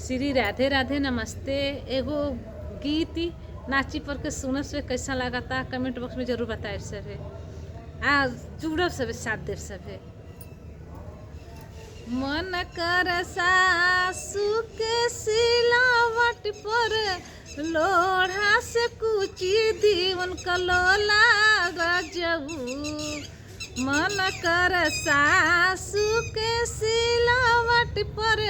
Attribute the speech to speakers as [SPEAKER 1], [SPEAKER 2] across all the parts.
[SPEAKER 1] श्री राधे राधे नमस्ते। एगो गीत नाची पर के सुनब से कैसा लागता कमेंट बॉक्स में जरूर बताए सभे। आ जुड़ब सभे साथ देव सभे। मन कर सासू के सिलावट पर लोढ़ा से कुची दीवन कलोला गजबू। मन कर सासू के सिलावट पर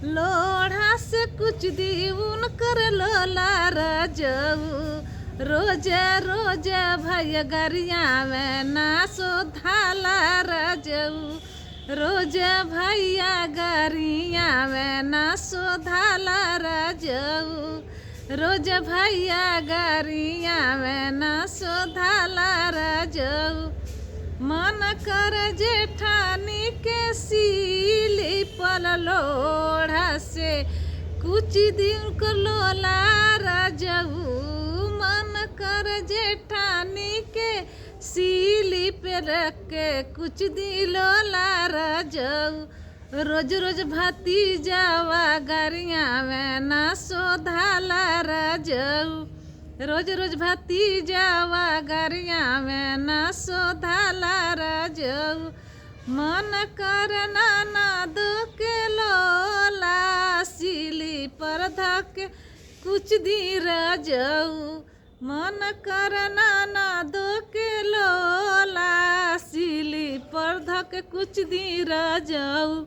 [SPEAKER 1] लोढ़ा से कुछ दीवन कर लोला रजऊ। रोज रोज भैया गरिया में ना सोधाला रजऊ। रोज भैया गरिया में ना सोधाला रजऊ। रोज भैया गरिया में ना सोधाला रजऊ। मन कर जेठानी के सीली पल लोढ़ा से कुछ दिन को लोला रजऊ। मन कर जेठानी के सीली पे रख के कुछ दिन लोला रजऊ। रोज रोज भतीजावा गरिया में ना सोधाला रजऊ। रोज रोज भतीजावा गरिया में ना सोधाला रजऊ। मन कर ननद के लोला सीली पर धक कुछ दी रजऊ। मन कर ननद के लोला सीली पर धक कुछ दी रजऊ।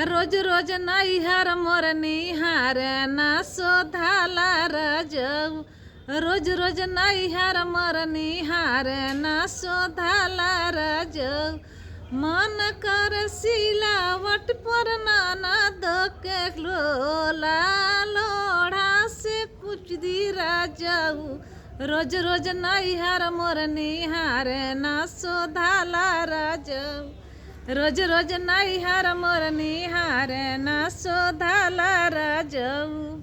[SPEAKER 1] रोज रोज नैहर मोर निहार ना सोधाला रजऊ। रोज रोज नैहर मोर निहार ना सोधाला रजऊ। मन कर सिलावट पर ननद के लोला लोढ़ा से कुछ दी रजऊ। रोज रोज नैहर मोर निहार ना सोधाला रजऊ। रोज रोज नैहर मोर निहार ना सोधाला रजऊ।